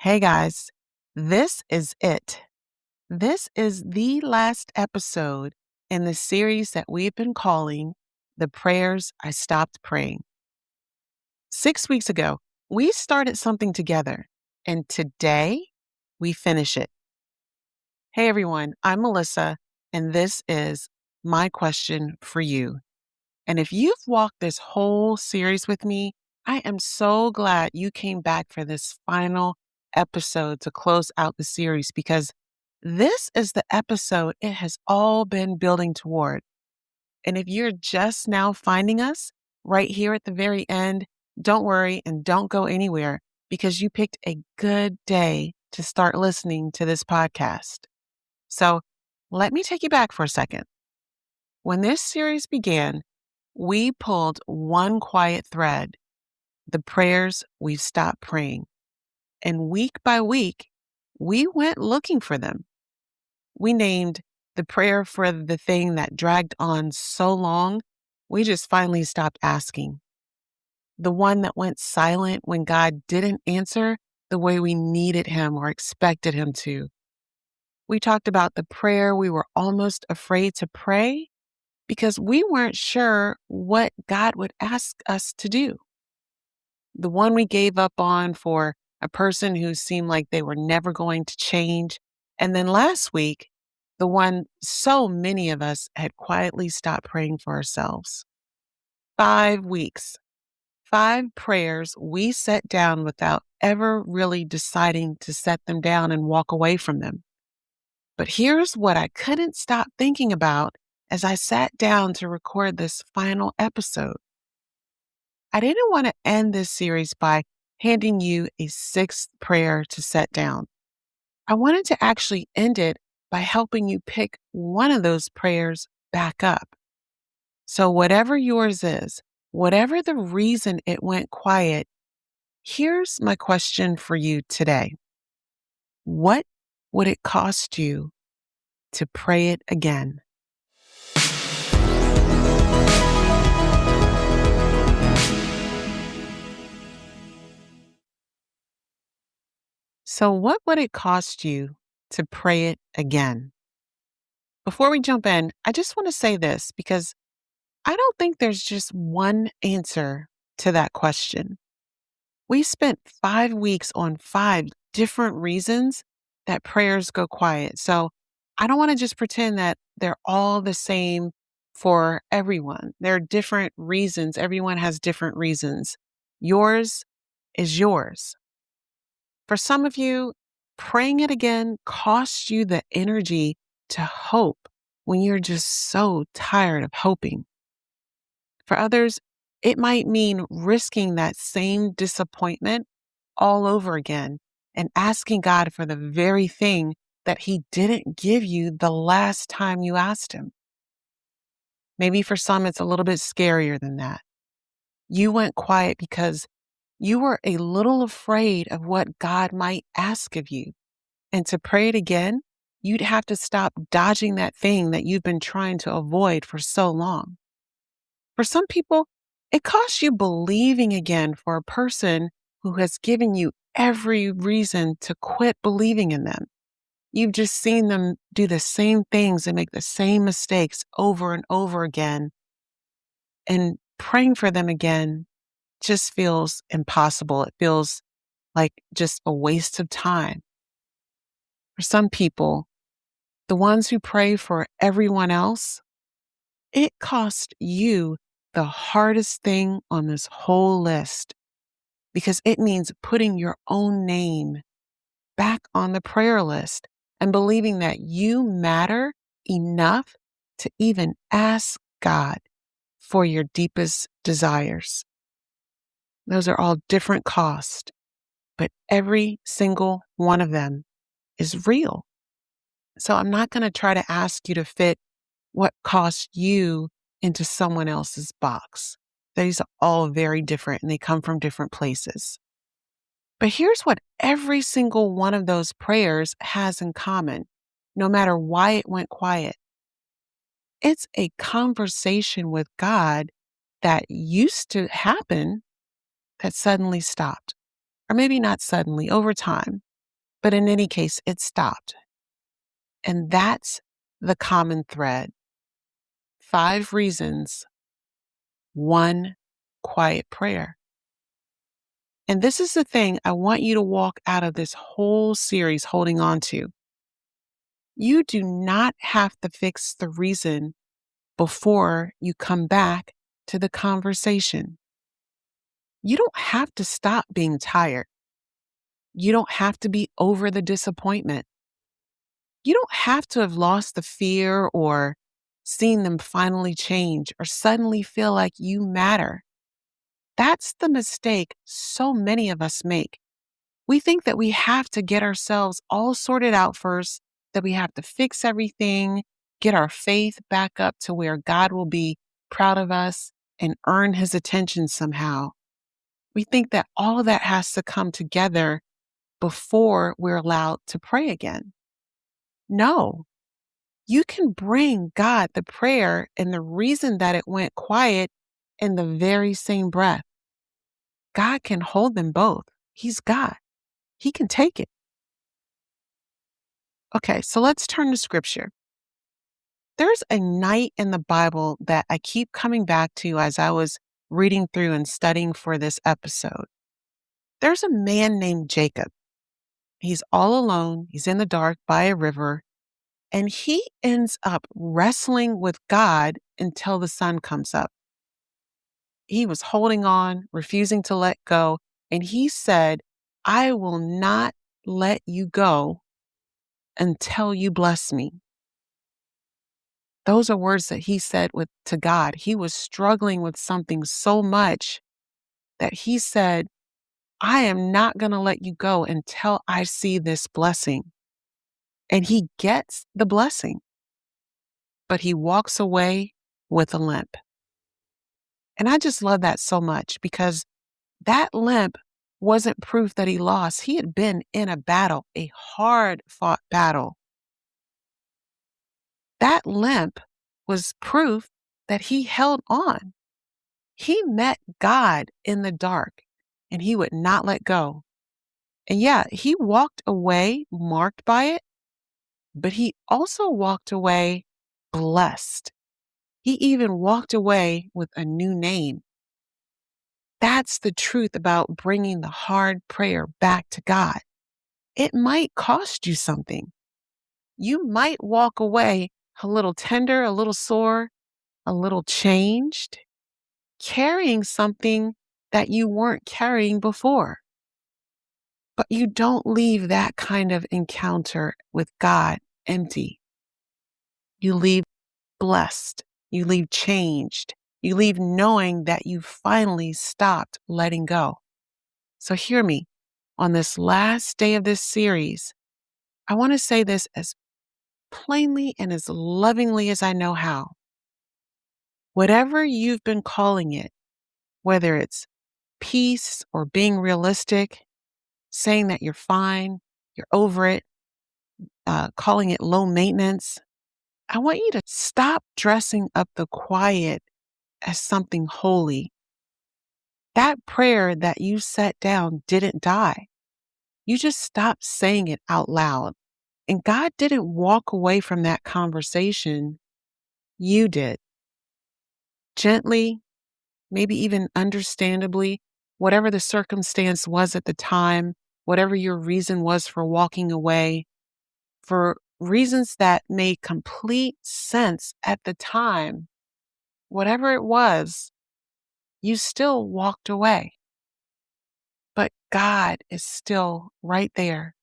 Hey guys, this is it. This is the last episode in the series that we've been calling The Prayers I Stopped Praying. 6 weeks ago, we started something together, and today we finish it. Hey everyone, I'm Melissa, and this is my question for you. And if you've walked this whole series with me, I am so glad you came back for this final episode to close out the series because this is the episode it has all been building toward. And if you're just now finding us right here at the very end, don't worry and don't go anywhere because you picked a good day to start listening to this podcast. So let me take you back for a second. When this series began, we pulled one quiet thread, the prayers we've stopped praying. And week by week, we went looking for them. We named the prayer for the thing that dragged on so long, we just finally stopped asking. The one that went silent when God didn't answer the way we needed him or expected him to. We talked about the prayer we were almost afraid to pray because we weren't sure what God would ask us to do. The one we gave up on for a person who seemed like they were never going to change. And then last week, the one so many of us had quietly stopped praying for ourselves. 5 weeks, 5 prayers we set down without ever really deciding to set them down and walk away from them. But here's what I couldn't stop thinking about as I sat down to record this final episode. I didn't want to end this series by handing you a 6th prayer to set down. I wanted to actually end it by helping you pick one of those prayers back up. So whatever yours is, whatever the reason it went quiet, here's my question for you today. What would it cost you to pray it again? So what would it cost you to pray it again? Before we jump in, I just want to say this because I don't think there's just one answer to that question. We spent 5 weeks on 5 different reasons that prayers go quiet. So I don't want to just pretend that they're all the same for everyone. There are different reasons. Everyone has different reasons. Yours is yours. For some of you, praying it again costs you the energy to hope when you're just so tired of hoping. For others, it might mean risking that same disappointment all over again and asking God for the very thing that He didn't give you the last time you asked Him. Maybe for some, it's a little bit scarier than that. You went quiet because you were a little afraid of what God might ask of you. And to pray it again, you'd have to stop dodging that thing that you've been trying to avoid for so long. For some people, it costs you believing again for a person who has given you every reason to quit believing in them. You've just seen them do the same things and make the same mistakes over and over again. And praying for them again just feels impossible. It feels like just a waste of time. For some people, the ones who pray for everyone else, it costs you the hardest thing on this whole list because it means putting your own name back on the prayer list and believing that you matter enough to even ask God for your deepest desires. Those are all different costs, but every single one of them is real. So I'm not going to try to ask you to fit what costs you into someone else's box. These are all very different and they come from different places. But here's what every single one of those prayers has in common, no matter why it went quiet. It's a conversation with God that used to happen that suddenly stopped. Or maybe not suddenly, over time. But in any case, it stopped. And that's the common thread. 5 reasons, 1 quiet prayer. And this is the thing I want you to walk out of this whole series holding on to. You do not have to fix the reason before you come back to the conversation. You don't have to stop being tired. You don't have to be over the disappointment. You don't have to have lost the fear or seen them finally change or suddenly feel like you matter. That's the mistake so many of us make. We think that we have to get ourselves all sorted out first, that we have to fix everything, get our faith back up to where God will be proud of us and earn his attention somehow. We think that all of that has to come together before we're allowed to pray again. No, you can bring God the prayer and the reason that it went quiet in the very same breath. God can hold them both. He's God. He can take it. Okay, so let's turn to scripture. There's a night in the Bible that I keep coming back to as I was reading through and studying for this episode. There's a man named Jacob. He's all alone. He's in the dark by a river, and he ends up wrestling with God until the sun comes up. He was holding on, refusing to let go, and he said, I will not let you go until you bless me. Those are words that he said to God. He was struggling with something so much that he said, I am not going to let you go until I see this blessing. And he gets the blessing, but he walks away with a limp. And I just love that so much because that limp wasn't proof that he lost. He had been in a battle, a hard fought battle. That limp was proof that he held on. He met God in the dark and he would not let go. And yeah, he walked away marked by it, but he also walked away blessed. He even walked away with a new name. That's the truth about bringing the hard prayer back to God. It might cost you something. You might walk away a little tender, a little sore, a little changed, carrying something that you weren't carrying before. But you don't leave that kind of encounter with God empty. You leave blessed. You leave changed. You leave knowing that you finally stopped letting go. So hear me. On this last day of this series, I want to say this as plainly and as lovingly as I know how. Whatever you've been calling it, whether it's peace or being realistic, saying that you're fine, you're over it, calling it low maintenance, I want you to stop dressing up the quiet as something holy. That prayer that you set down didn't die. You just stopped saying it out loud. And God didn't walk away from that conversation. You did. Gently, maybe even understandably, whatever the circumstance was at the time, whatever your reason was for walking away, for reasons that made complete sense at the time, whatever it was, you still walked away. But God is still right there.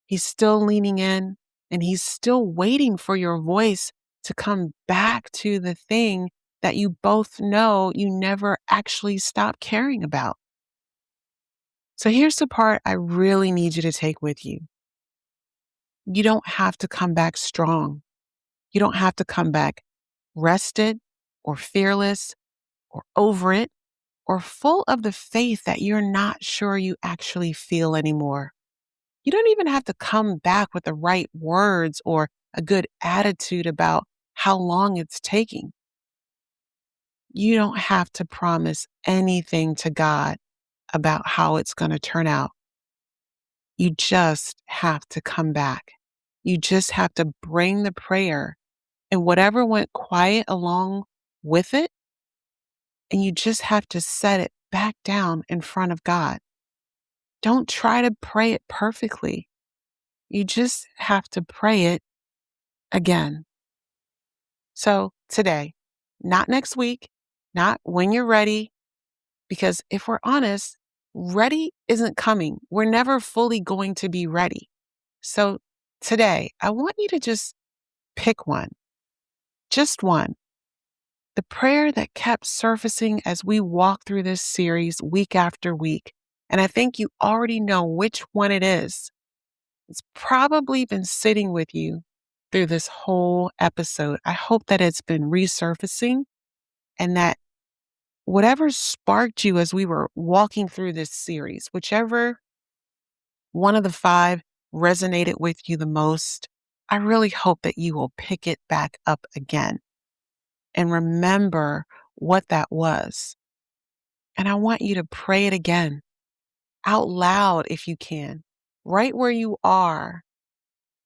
He's still leaning in and he's still waiting for your voice to come back to the thing that you both know you never actually stopped caring about. So here's the part I really need you to take with you. You don't have to come back strong. You don't have to come back rested or fearless or over it or full of the faith that you're not sure you actually feel anymore. You don't even have to come back with the right words or a good attitude about how long it's taking. You don't have to promise anything to God about how it's going to turn out. You just have to come back. You just have to bring the prayer and whatever went quiet along with it, and you just have to set it back down in front of God. Don't try to pray it perfectly. You just have to pray it again. So today, not next week, not when you're ready, because if we're honest, ready isn't coming. We're never fully going to be ready. So today, I want you to just pick one, just one. The prayer that kept surfacing as we walk through this series week after week. And I think you already know which one it is. It's probably been sitting with you through this whole episode. I hope that it's been resurfacing and that whatever sparked you as we were walking through this series, whichever one of the five resonated with you the most, I really hope that you will pick it back up again and remember what that was. And I want you to pray it again out loud if you can, right where you are.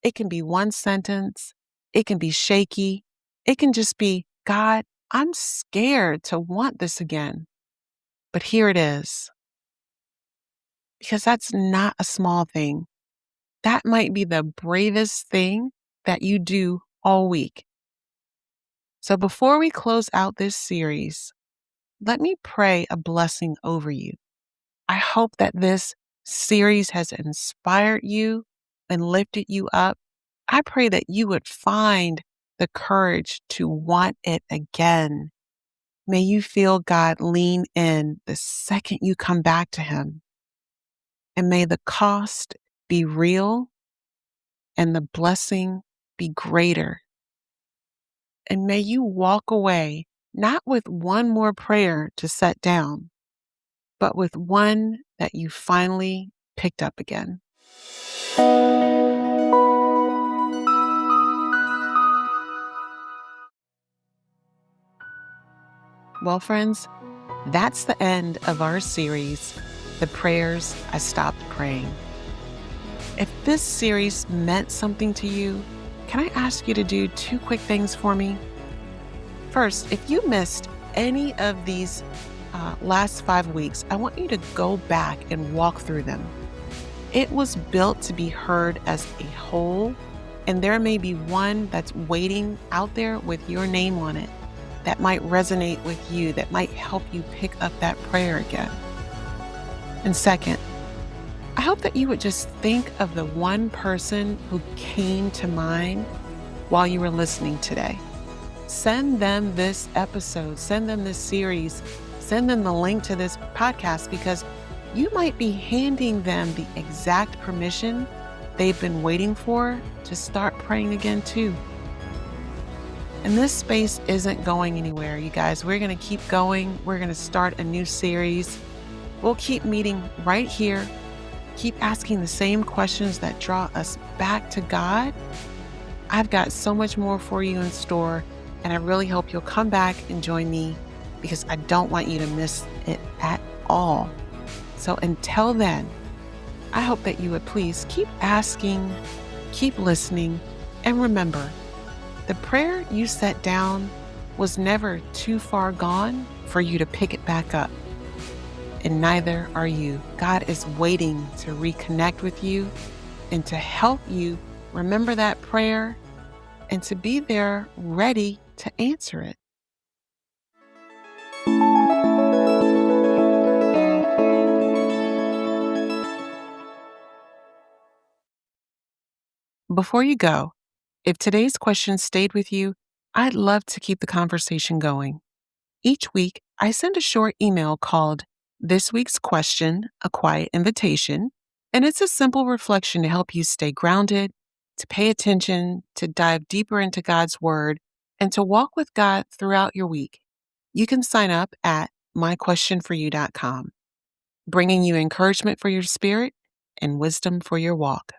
It can be one sentence. It can be shaky. It can just be, God, I'm scared to want this again, but here it is. Because that's not a small thing. That might be the bravest thing that you do all week. So before we close out this series, let me pray a blessing over you. I hope that this series has inspired you and lifted you up. I pray that you would find the courage to want it again. May you feel God lean in the second you come back to Him. And may the cost be real and the blessing be greater. And may you walk away not with one more prayer to set down, but with one that you finally picked up again. Well, friends, that's the end of our series, The Prayers I Stopped Praying. If this series meant something to you, can I ask you to do two quick things for me? First, if you missed any of these last 5 weeks, I want you to go back and walk through them. It was built to be heard as a whole, and there may be one that's waiting out there with your name on it that might resonate with you, that might help you pick up that prayer again. And second, I hope that you would just think of the one person who came to mind while you were listening today. Send them this episode, send them this series, send them the link to this podcast, because you might be handing them the exact permission they've been waiting for to start praying again too. And this space isn't going anywhere, you guys. We're going to keep going. We're going to start a new series. We'll keep meeting right here, keep asking the same questions that draw us back to God. I've got so much more for you in store, and I really hope you'll come back and join me, because I don't want you to miss it at all. So until then, I hope that you would please keep asking, keep listening, and remember, the prayer you set down was never too far gone for you to pick it back up. And neither are you. God is waiting to reconnect with you and to help you remember that prayer and to be there ready to answer it. Before you go, if today's question stayed with you, I'd love to keep the conversation going. Each week, I send a short email called This Week's Question, a Quiet Invitation, and it's a simple reflection to help you stay grounded, to pay attention, to dive deeper into God's Word, and to walk with God throughout your week. You can sign up at myquestionforyou.com, bringing you encouragement for your spirit and wisdom for your walk.